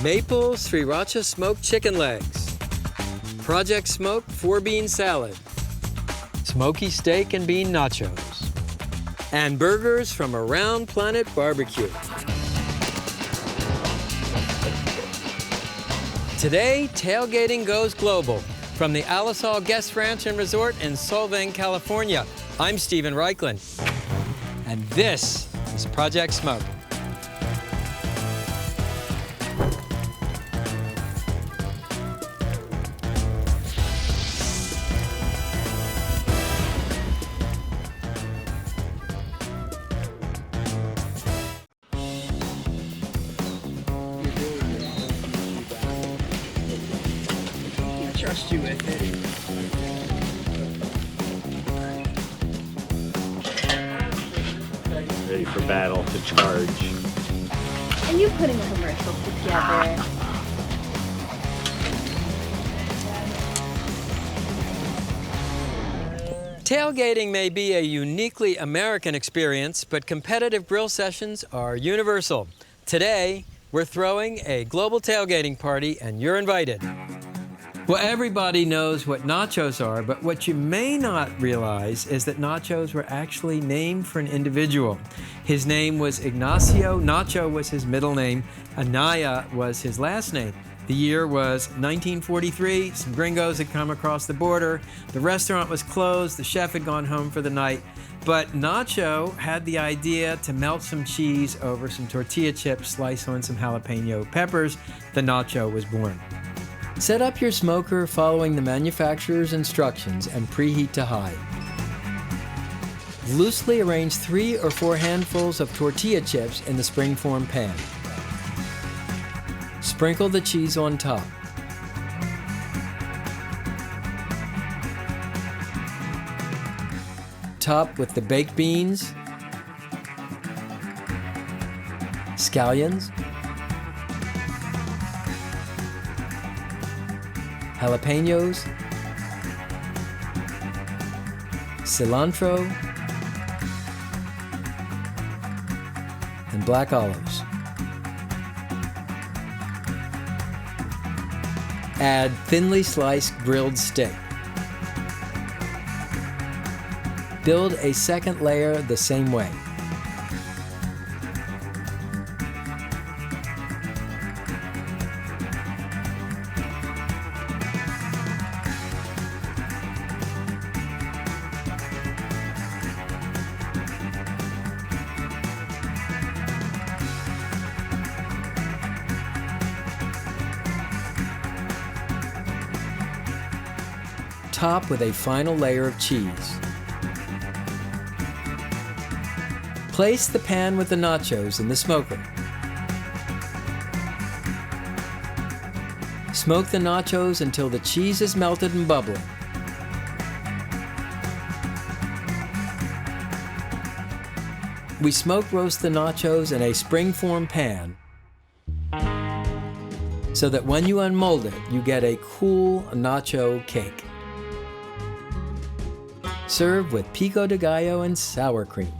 Maple sriracha smoked chicken legs. Project Smoke 4-bean salad. Smoky steak and bean nachos. And burgers from Around Planet Barbecue. Today, tailgating goes global. From the Alisal Guest Ranch and Resort in Solvang, California, I'm Stephen Raichlen. And this is Project Smoke. Trust you with it. Ready for battle, to charge. Are you putting a commercial together? Tailgating may be a uniquely American experience, but competitive grill sessions are universal. Today, we're throwing a global tailgating party, and you're invited. Well, everybody knows what nachos are, but what you may not realize is that nachos were actually named for an individual. His name was Ignacio. Nacho was his middle name. Anaya was his last name. The year was 1943. Some gringos had come across the border. The restaurant was closed. The chef had gone home for the night. But Nacho had the idea to melt some cheese over some tortilla chips, slice on some jalapeno peppers. The nacho was born. Set up your smoker following the manufacturer's instructions and preheat to high. Loosely arrange 3 or 4 handfuls of tortilla chips in the springform pan. Sprinkle the cheese on top. Top with the baked beans, scallions, jalapenos, cilantro, and black olives. Add thinly sliced grilled steak. Build a second layer the same way. Top with a final layer of cheese. Place the pan with the nachos in the smoker. Smoke the nachos until the cheese is melted and bubbling. We smoke roast the nachos in a springform pan so that when you unmold it, you get a cool nacho cake. Serve with pico de gallo and sour cream.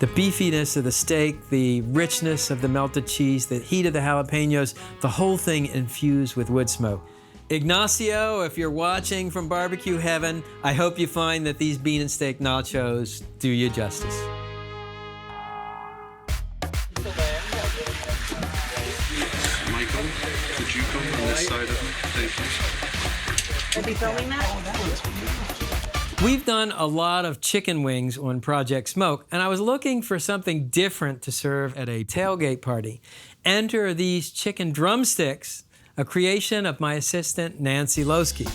The beefiness of the steak, the richness of the melted cheese, the heat of the jalapenos, the whole thing infused with wood smoke. Ignacio, if you're watching from barbecue heaven, I hope you find that these bean and steak nachos do you justice. Michael, could you come on this side of the table? Are we filming that? We've done a lot of chicken wings on Project Smoke, and I was looking for something different to serve at a tailgate party. Enter these chicken drumsticks, a creation of my assistant, Nancy Losky.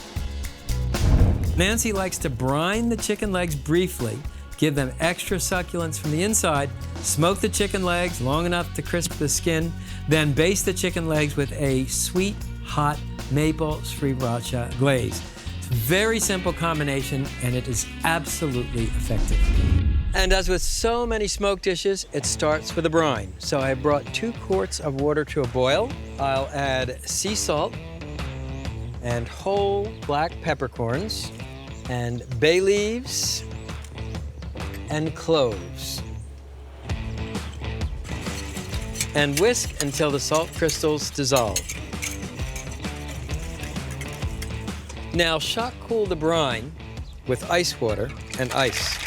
Nancy likes to brine the chicken legs briefly, give them extra succulence from the inside, smoke the chicken legs long enough to crisp the skin, then baste the chicken legs with a sweet, hot maple sriracha glaze. It's a very simple combination, and it is absolutely effective. And as with so many smoke dishes, it starts with a brine. So I brought 2 quarts of water to a boil. I'll add sea salt and whole black peppercorns and bay leaves and cloves. and whisk until the salt crystals dissolve. Now shock cool the brine with ice water and ice.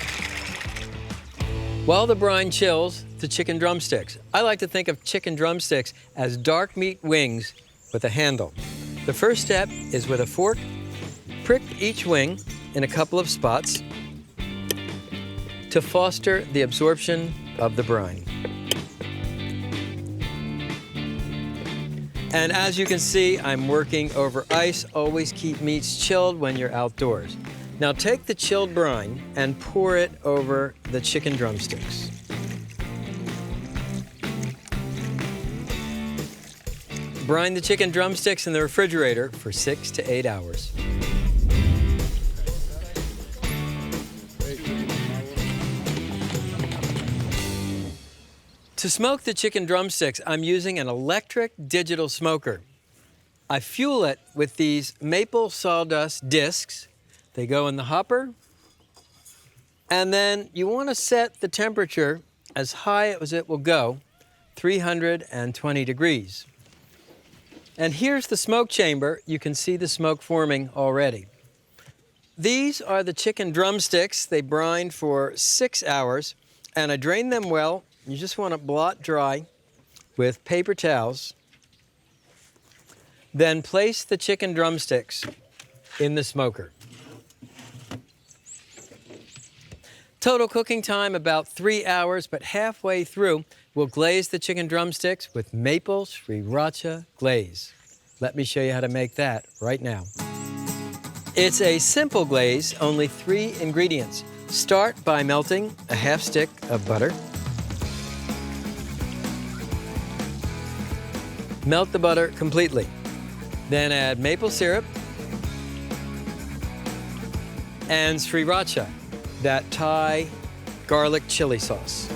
While the brine chills, the chicken drumsticks. I like to think of chicken drumsticks as dark meat wings with a handle. The first step is with a fork, prick each wing in a couple of spots to foster the absorption of the brine. And as you can see, I'm working over ice. Always keep meats chilled when you're outdoors. Now take the chilled brine and pour it over the chicken drumsticks. Brine the chicken drumsticks in the refrigerator for 6 to 8 hours. To smoke the chicken drumsticks, I'm using an electric digital smoker. I fuel it with these maple sawdust discs. They go in the hopper. And then you want to set the temperature as high as it will go, 320 degrees. And here's the smoke chamber. You can see the smoke forming already. These are the chicken drumsticks. They brine for 6 hours, and I drain them well. You just want to blot dry with paper towels. Then place the chicken drumsticks in the smoker. Total cooking time about 3 hours, but halfway through, we'll glaze the chicken drumsticks with maple sriracha glaze. Let me show you how to make that right now. It's a simple glaze, only 3 ingredients. Start by melting a half stick of butter. Melt the butter completely. Then add maple syrup and sriracha, that Thai garlic chili sauce.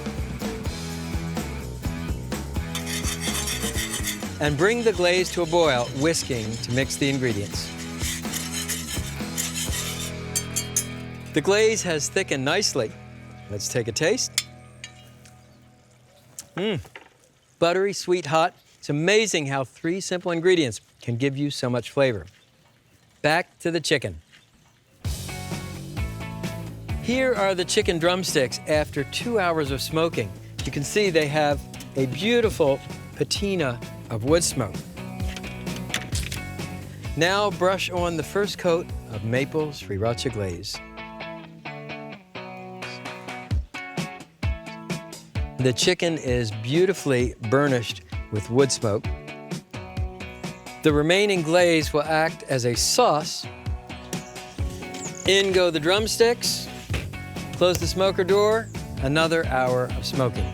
And bring the glaze to a boil, whisking to mix the ingredients. The glaze has thickened nicely. Let's take a taste. Buttery, sweet, hot. It's amazing how 3 simple ingredients can give you so much flavor. Back to the chicken. Here are the chicken drumsticks after 2 hours of smoking. You can see they have a beautiful patina of wood smoke. Now brush on the first coat of maple sriracha glaze. The chicken is beautifully burnished with wood smoke. The remaining glaze will act as a sauce. In go the drumsticks. Close the smoker door. Another hour of smoking.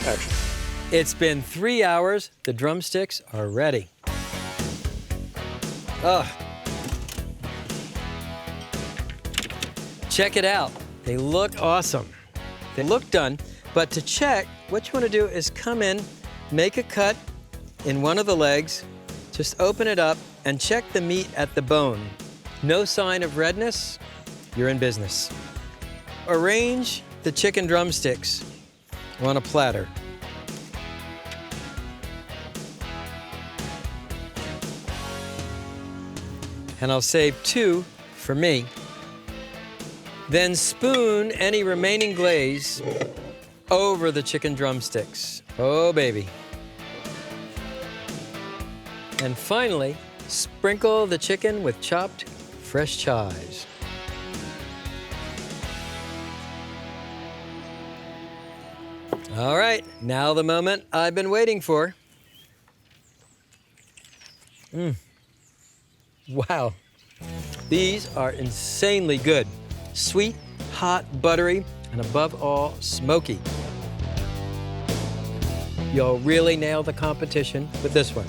Action. It's been 3 hours. The drumsticks are ready. Ugh. Check it out. They look awesome. They look done, but to check, what you want to do is come in, make a cut in one of the legs, just open it up and check the meat at the bone. No sign of redness, you're in business. Arrange the chicken drumsticks on a platter. And I'll save 2 for me. Then spoon any remaining glaze over the chicken drumsticks. Oh, baby. And finally, sprinkle the chicken with chopped fresh chives. All right, now the moment I've been waiting for. Wow, these are insanely good. Sweet, hot, buttery, and above all, smoky. You'll really nail the competition with this one.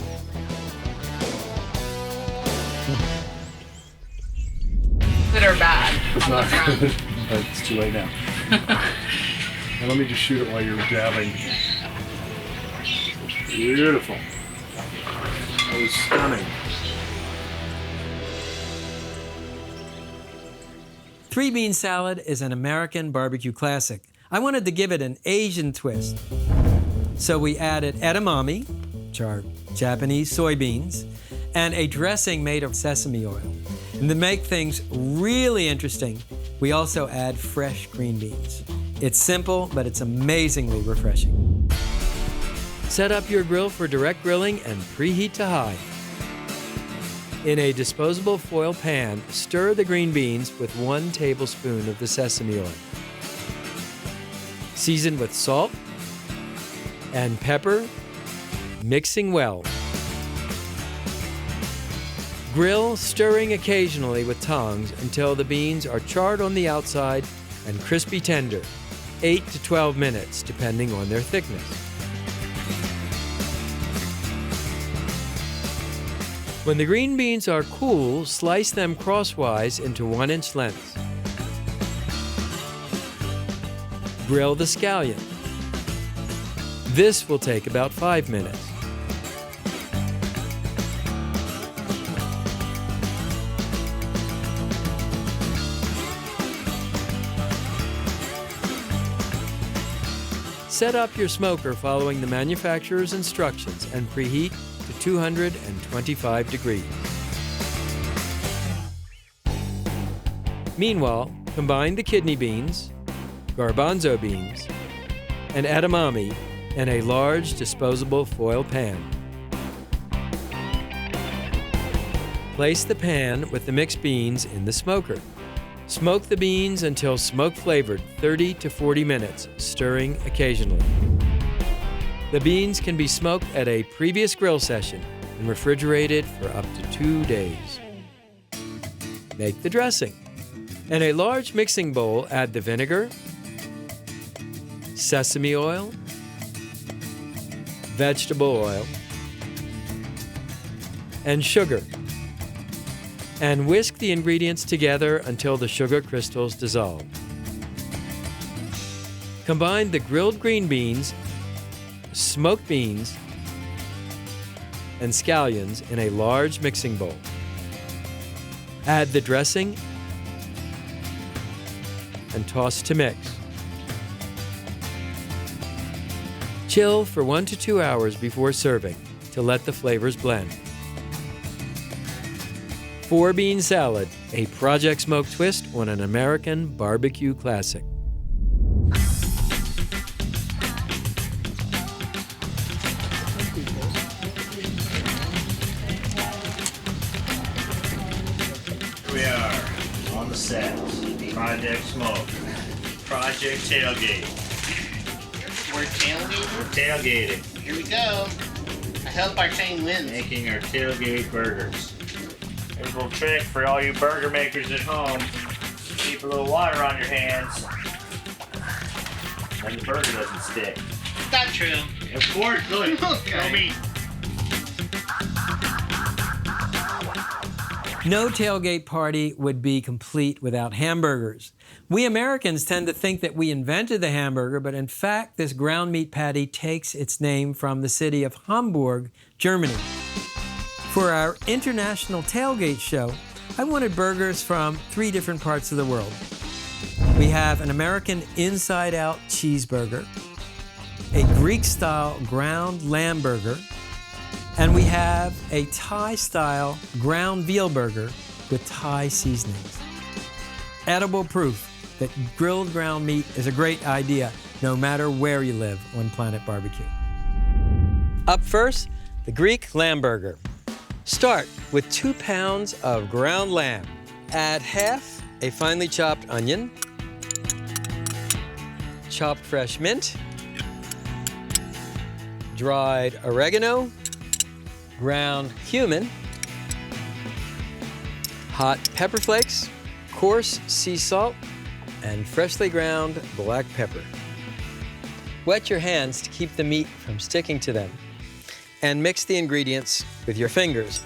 Good or bad? It's not good, but it's too late now. Now let me just shoot it while you're dabbing. Beautiful. That was stunning. Three bean salad is an American barbecue classic. I wanted to give it an Asian twist. So we added edamame, which are Japanese soybeans, and a dressing made of sesame oil. And to make things really interesting, we also add fresh green beans. It's simple, but it's amazingly refreshing. Set up your grill for direct grilling and preheat to high. In a disposable foil pan, stir the green beans with 1 tablespoon of the sesame oil. Season with salt and pepper, mixing well. Grill, stirring occasionally with tongs until the beans are charred on the outside and crispy tender, 8 to 12 minutes depending on their thickness. When the green beans are cool, slice them crosswise into 1-inch lengths. Grill the scallion. This will take about 5 minutes. Set up your smoker following the manufacturer's instructions and preheat to 225 degrees. Meanwhile, combine the kidney beans, garbanzo beans, and edamame in a large disposable foil pan. Place the pan with the mixed beans in the smoker. Smoke the beans until smoke-flavored, 30 to 40 minutes, stirring occasionally. The beans can be smoked at a previous grill session and refrigerated for up to 2 days. Make the dressing. In a large mixing bowl, add the vinegar, sesame oil, vegetable oil, and sugar. And whisk the ingredients together until the sugar crystals dissolve. Combine the grilled green beans, smoked beans, and scallions in a large mixing bowl. Add the dressing and toss to mix. Chill for 1 to 2 hours before serving to let the flavors blend. 4-bean salad, a Project Smoke twist on an American barbecue classic. We are on the set. Project Smoke. Project Tailgate. We're tailgating. We're tailgating. Here we go. I hope our team wins. Making our tailgate burgers. Here's a little trick for all you burger makers at home. Keep a little water on your hands. Then the burger doesn't stick. Is that true? Of course, look. Okay. Show me. No tailgate party would be complete without hamburgers. We Americans tend to think that we invented the hamburger, but in fact, this ground meat patty takes its name from the city of Hamburg, Germany. For our international tailgate show, I wanted burgers from 3 different parts of the world. We have an American inside-out cheeseburger, a Greek-style ground lamb burger, and we have a Thai-style ground veal burger with Thai seasonings. Edible proof that grilled ground meat is a great idea no matter where you live on Planet Barbecue. Up first, the Greek lamb burger. Start with 2 pounds of ground lamb. Add half a finely chopped onion, chopped fresh mint, dried oregano, ground cumin, hot pepper flakes, coarse sea salt, and freshly ground black pepper. Wet your hands to keep the meat from sticking to them, and mix the ingredients with your fingers.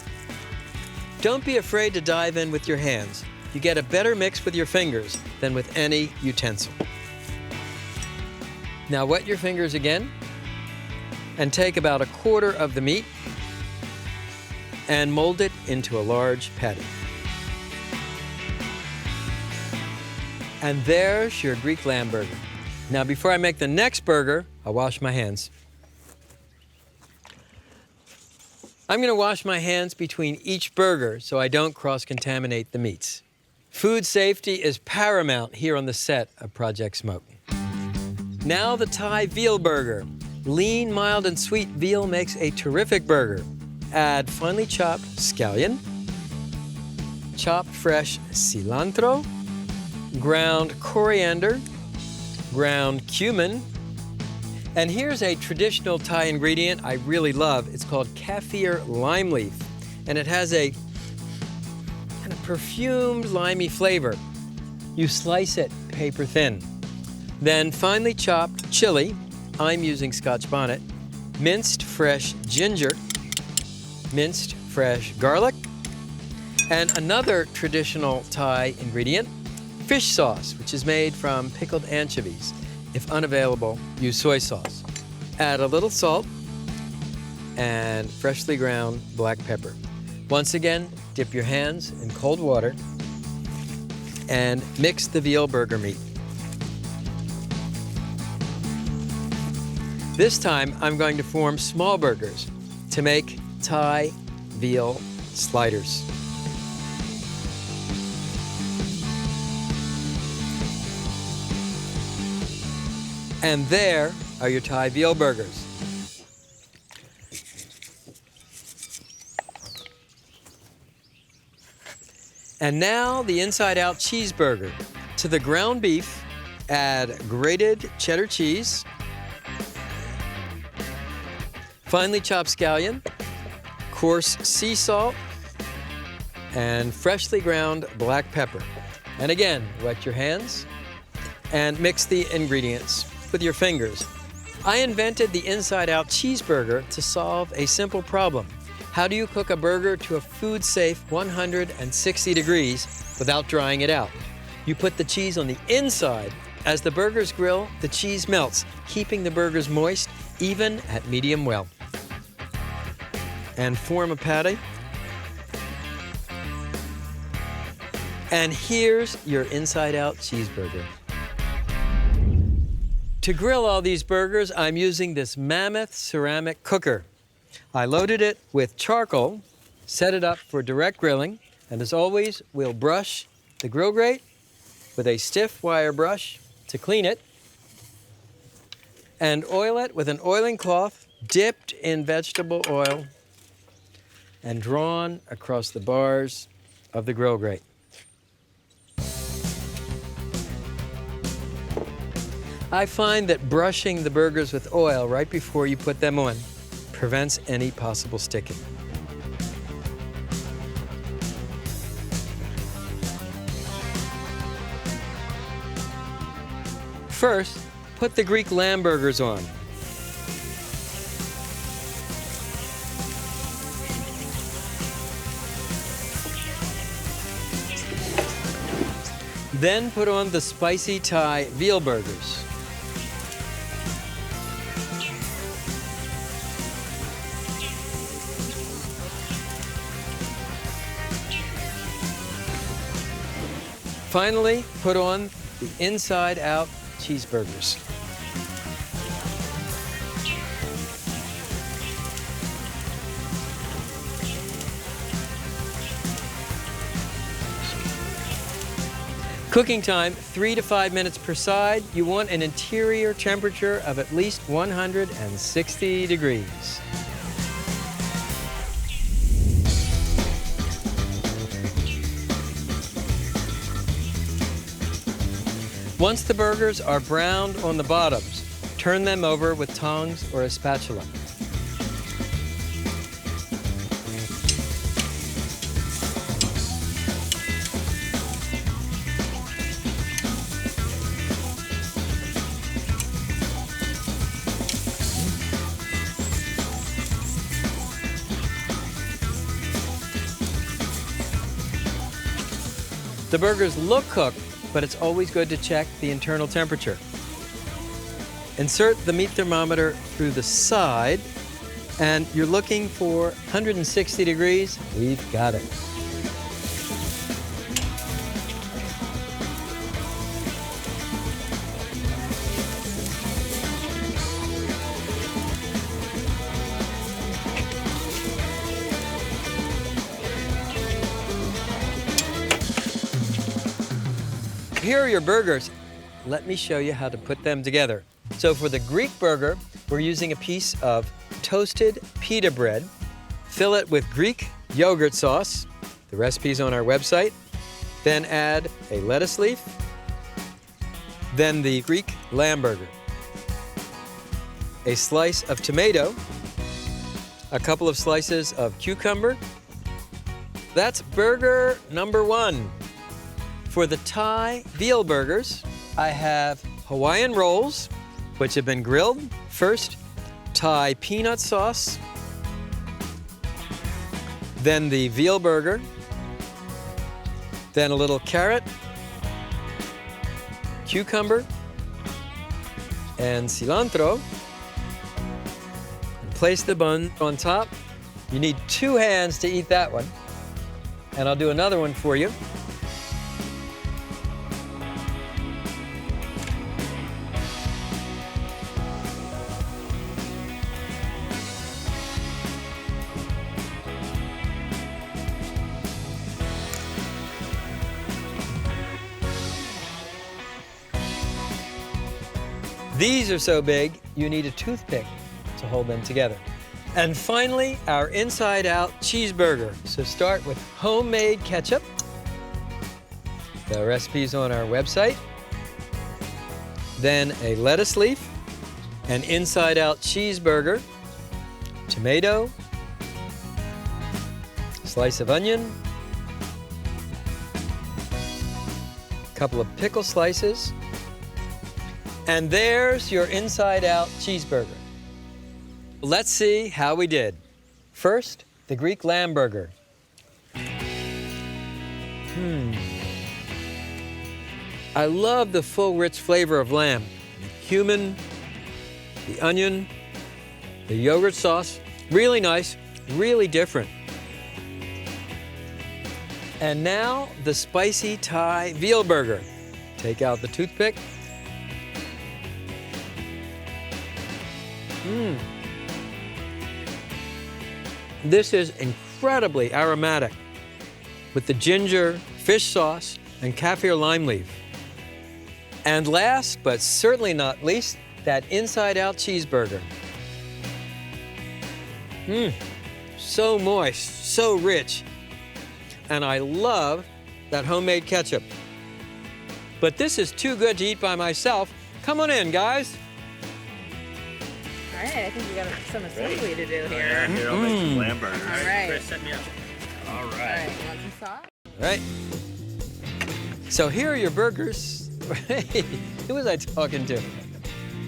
Don't be afraid to dive in with your hands. You get a better mix with your fingers than with any utensil. Now wet your fingers again, and take about a quarter of the meat and mold it into a large patty. And there's your Greek lamb burger. Now, before I make the next burger, I'll wash my hands. I'm going to wash my hands between each burger so I don't cross-contaminate the meats. Food safety is paramount here on the set of Project Smoky. Now the Thai veal burger. Lean, mild, and sweet veal makes a terrific burger. Add finely chopped scallion, chopped fresh cilantro, ground coriander, ground cumin, and here's a traditional Thai ingredient I really love. It's called kaffir lime leaf, and it has a kind of perfumed limey flavor. You slice it paper thin. Then finely chopped chili, I'm using Scotch bonnet, minced fresh ginger, minced fresh garlic, and another traditional Thai ingredient, fish sauce, which is made from pickled anchovies. If unavailable, use soy sauce. Add a little salt and freshly ground black pepper. Once again, dip your hands in cold water and mix the veal burger meat. This time, I'm going to form small burgers to make Thai veal sliders. And there are your Thai veal burgers. And now the inside-out cheeseburger. To the ground beef, add grated cheddar cheese, finely chopped scallion, coarse sea salt, and freshly ground black pepper. And again, wet your hands and mix the ingredients with your fingers. I invented the inside-out cheeseburger to solve a simple problem. How do you cook a burger to a food-safe 160 degrees without drying it out? You put the cheese on the inside. As the burgers grill, the cheese melts, keeping the burgers moist even at medium well. And form a patty. And here's your inside-out cheeseburger. To grill all these burgers, I'm using this mammoth ceramic cooker. I loaded it with charcoal, set it up for direct grilling, and as always, we'll brush the grill grate with a stiff wire brush to clean it, and oil it with an oiling cloth dipped in vegetable oil and drawn across the bars of the grill grate. I find that brushing the burgers with oil right before you put them on prevents any possible sticking. First, put the Greek lamb burgers on. Then put on the spicy Thai veal burgers. Finally, put on the inside-out cheeseburgers. Cooking time, 3 to 5 minutes per side. You want an interior temperature of at least 160 degrees. Once the burgers are browned on the bottoms, turn them over with tongs or a spatula. The burgers look cooked, but it's always good to check the internal temperature. Insert the meat thermometer through the side, and you're looking for 160 degrees. We've got it. here are your burgers. Let me show you how to put them together. So for the Greek burger, we're using a piece of toasted pita bread. Fill it with Greek yogurt sauce. The recipe's on our website. Then add a lettuce leaf. Then the Greek lamb burger. A slice of tomato. A couple of slices of cucumber. That's burger number 1. For the Thai veal burgers, I have Hawaiian rolls, which have been grilled. First, Thai peanut sauce. Then the veal burger. Then a little carrot, cucumber, and cilantro. And place the bun on top. You need 2 hands to eat that one. And I'll do another one for you. These are so big, you need a toothpick to hold them together. And finally, our inside-out cheeseburger. So start with homemade ketchup. The recipe's on our website. Then a lettuce leaf, an inside-out cheeseburger, tomato, slice of onion, a couple of pickle slices, and there's your inside-out cheeseburger. Let's see how we did. First, the Greek lamb burger. I love the full, rich flavor of lamb. The cumin, the onion, the yogurt sauce. Really nice, really different. And now, the spicy Thai veal burger. Take out the toothpick. This is incredibly aromatic with the ginger, fish sauce, and kaffir lime leaf. And last, but certainly not least, that inside-out cheeseburger. So moist, so rich. And I love that homemade ketchup. But this is too good to eat by myself. Come on in, guys. All right, I think we got some assembly to do here. Yeah, here, I'll make some lamb burgers. All right. Chris, set me up. All All right. right, you want some sauce? All right. So here are your burgers. Who was I talking to?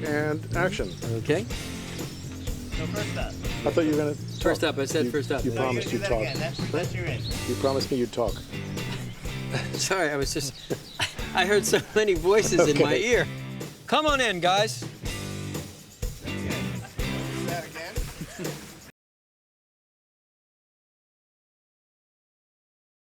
And action. Okay. So first up. I thought you were gonna talk. First up, I said first up. You promised Do you'd that talk. again. That's your in. You promised me you'd talk. Sorry, I heard so many voices in my Okay. ear. Come on in, guys.